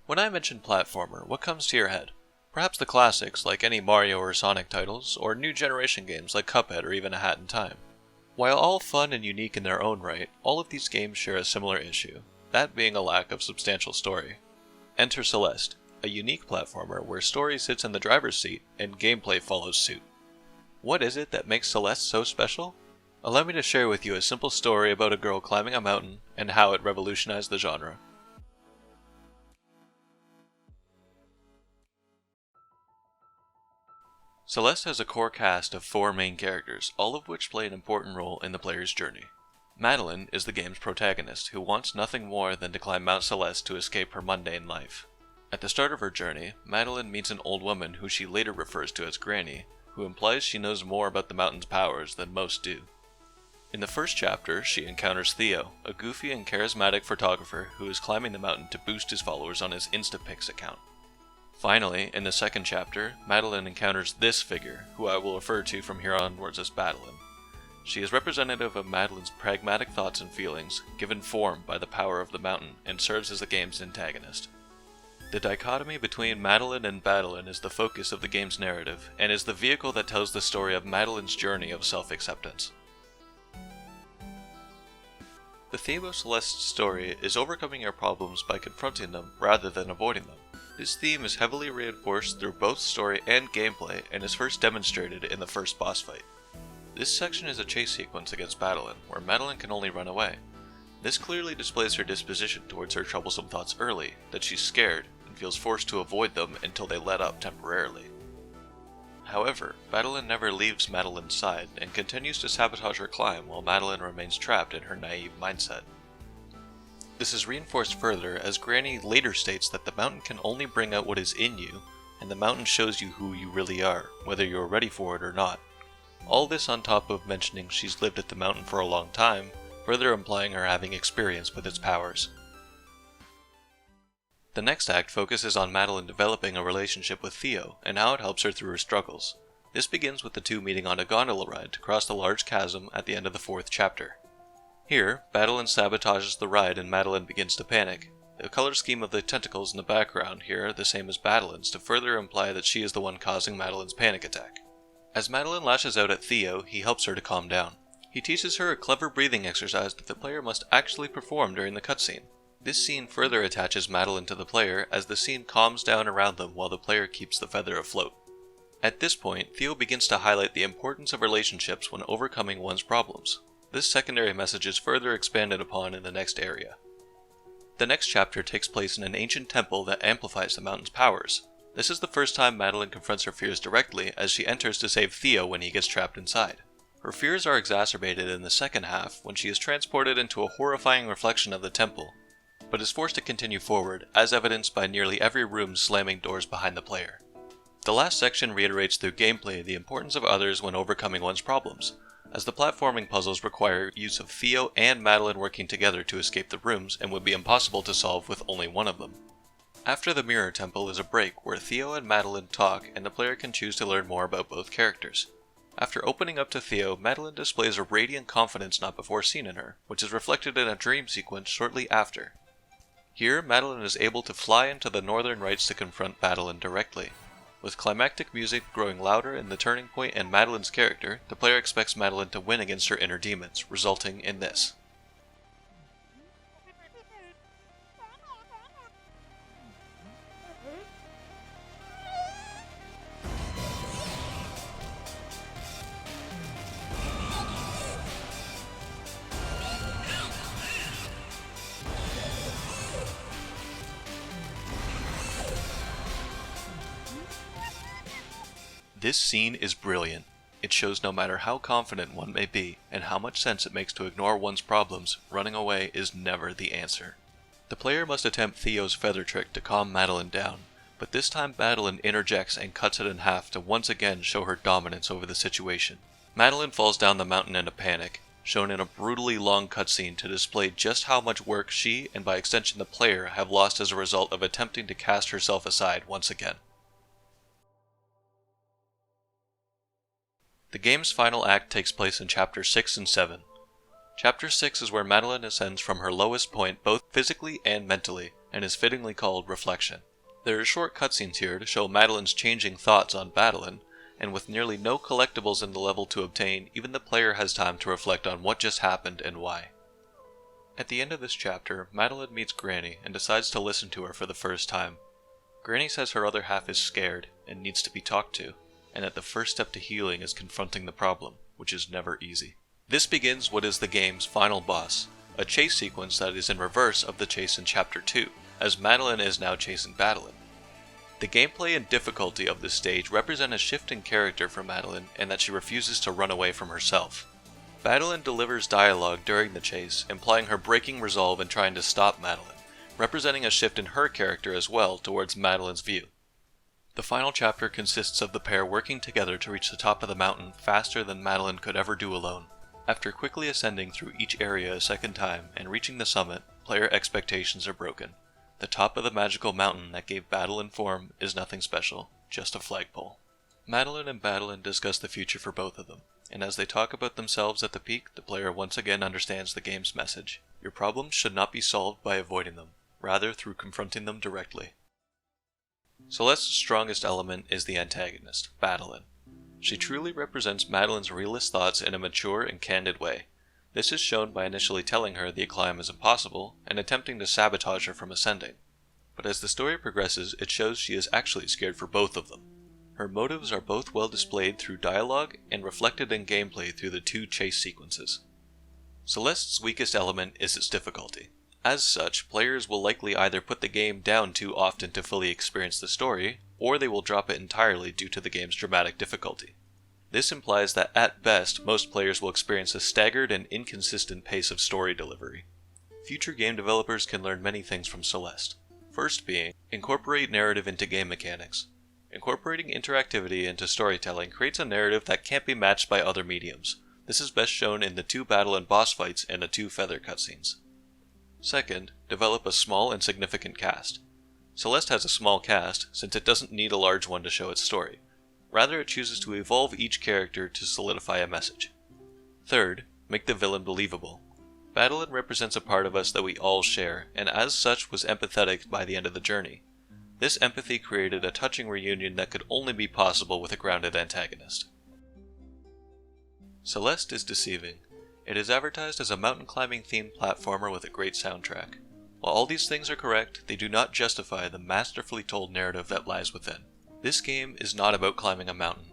When I mention platformer, what comes to your head? Perhaps the classics, like any Mario or Sonic titles, or new generation games like Cuphead or even A Hat in Time. While all fun and unique in their own right, all of these games share a similar issue, that being a lack of substantial story. Enter Celeste, a unique platformer where story sits in the driver's seat and gameplay follows suit. What is it that makes Celeste so special? Allow me to share with you a simple story about a girl climbing a mountain and how it revolutionized the genre. Celeste has a core cast of 4 main characters, all of which play an important role in the player's journey. Madeline is the game's protagonist, who wants nothing more than to climb Mount Celeste to escape her mundane life. At the start of her journey, Madeline meets an old woman who she later refers to as Granny, who implies she knows more about the mountain's powers than most do. In the first chapter, she encounters Theo, a goofy and charismatic photographer who is climbing the mountain to boost his followers on his Instapics account. Finally, in the second chapter, Madeline encounters this figure, who I will refer to from here onwards as Madeline. She is representative of Madeline's pragmatic thoughts and feelings, given form by the power of the mountain, and serves as the game's antagonist. The dichotomy between Madeline and Madeline is the focus of the game's narrative, and is the vehicle that tells the story of Madeline's journey of self-acceptance. The theme of Celeste's story is overcoming your problems by confronting them rather than avoiding them. This theme is heavily reinforced through both story and gameplay and is first demonstrated in the first boss fight. This section is a chase sequence against Madeline, where Madeline can only run away. This clearly displays her disposition towards her troublesome thoughts early, that she's scared and feels forced to avoid them until they let up temporarily. However, Madeline never leaves Madeline's side and continues to sabotage her climb while Madeline remains trapped in her naive mindset. This is reinforced further as Granny later states that the mountain can only bring out what is in you, and the mountain shows you who you really are, whether you're ready for it or not. All this on top of mentioning she's lived at the mountain for a long time, further implying her having experience with its powers. The next act focuses on Madeline developing a relationship with Theo, and how it helps her through her struggles. This begins with the two meeting on a gondola ride to cross the large chasm at the end of the 4th chapter. Here, Madeline sabotages the ride and Madeline begins to panic. The color scheme of the tentacles in the background here are the same as Madeline's to further imply that she is the one causing Madeline's panic attack. As Madeline lashes out at Theo, he helps her to calm down. He teaches her a clever breathing exercise that the player must actually perform during the cutscene. This scene further attaches Madeline to the player as the scene calms down around them while the player keeps the feather afloat. At this point, Theo begins to highlight the importance of relationships when overcoming one's problems. This secondary message is further expanded upon in the next area. The next chapter takes place in an ancient temple that amplifies the mountain's powers. This is the first time Madeline confronts her fears directly as she enters to save Theo when he gets trapped inside. Her fears are exacerbated in the second half when she is transported into a horrifying reflection of the temple, but is forced to continue forward, as evidenced by nearly every room slamming doors behind the player. The last section reiterates through gameplay the importance of others when overcoming one's problems, as the platforming puzzles require use of Theo and Madeline working together to escape the rooms and would be impossible to solve with only one of them. After the Mirror Temple is a break where Theo and Madeline talk and the player can choose to learn more about both characters. After opening up to Theo, Madeline displays a radiant confidence not before seen in her, which is reflected in a dream sequence shortly after. Here, Madeline is able to fly into the Northern Lights to confront Madeline directly. With climactic music growing louder in the turning point and Madeline's character, the player expects Madeline to win against her inner demons, resulting in this. This scene is brilliant. It shows no matter how confident one may be, and how much sense it makes to ignore one's problems, running away is never the answer. The player must attempt Theo's feather trick to calm Madeline down, but this time Madeline interjects and cuts it in half to once again show her dominance over the situation. Madeline falls down the mountain in a panic, shown in a brutally long cutscene to display just how much work she, and by extension the player, have lost as a result of attempting to cast herself aside once again. The game's final act takes place in Chapter 6 and 7. Chapter 6 is where Madeline ascends from her lowest point both physically and mentally, and is fittingly called Reflection. There are short cutscenes here to show Madeline's changing thoughts on Madeline, and with nearly no collectibles in the level to obtain, even the player has time to reflect on what just happened and why. At the end of this chapter, Madeline meets Granny and decides to listen to her for the first time. Granny says her other half is scared and needs to be talked to, and that the first step to healing is confronting the problem, which is never easy. This begins what is the game's final boss, a chase sequence that is in reverse of the chase in Chapter 2, as Madeline is now chasing Madeline. The gameplay and difficulty of this stage represent a shift in character for Madeline and that she refuses to run away from herself. Madeline delivers dialogue during the chase, implying her breaking resolve and trying to stop Madeline, representing a shift in her character as well towards Madeline's view. The final chapter consists of the pair working together to reach the top of the mountain faster than Madeline could ever do alone. After quickly ascending through each area a second time and reaching the summit, player expectations are broken. The top of the magical mountain that gave Madeline form is nothing special, just a flagpole. Madeline and Madeline discuss the future for both of them, and as they talk about themselves at the peak, the player once again understands the game's message. Your problems should not be solved by avoiding them, rather through confronting them directly. Celeste's strongest element is the antagonist, Madeline. She truly represents Madeline's realist thoughts in a mature and candid way. This is shown by initially telling her the climb is impossible and attempting to sabotage her from ascending. But as the story progresses, it shows she is actually scared for both of them. Her motives are both well displayed through dialogue and reflected in gameplay through the two chase sequences. Celeste's weakest element is its difficulty. As such, players will likely either put the game down too often to fully experience the story, or they will drop it entirely due to the game's dramatic difficulty. This implies that at best, most players will experience a staggered and inconsistent pace of story delivery. Future game developers can learn many things from Celeste. First being, incorporate narrative into game mechanics. Incorporating interactivity into storytelling creates a narrative that can't be matched by other mediums. This is best shown in the 2 battle and boss fights and the 2 feather cutscenes. Second, develop a small and significant cast. Celeste has a small cast, since it doesn't need a large one to show its story. Rather, it chooses to evolve each character to solidify a message. Third, make the villain believable. Madeline represents a part of us that we all share, and as such was empathetic by the end of the journey. This empathy created a touching reunion that could only be possible with a grounded antagonist. Celeste is deceiving. It is advertised as a mountain climbing themed platformer with a great soundtrack. While all these things are correct, they do not justify the masterfully told narrative that lies within. This game is not about climbing a mountain.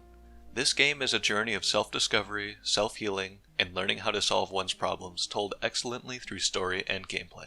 This game is a journey of self-discovery, self-healing, and learning how to solve one's problems told excellently through story and gameplay.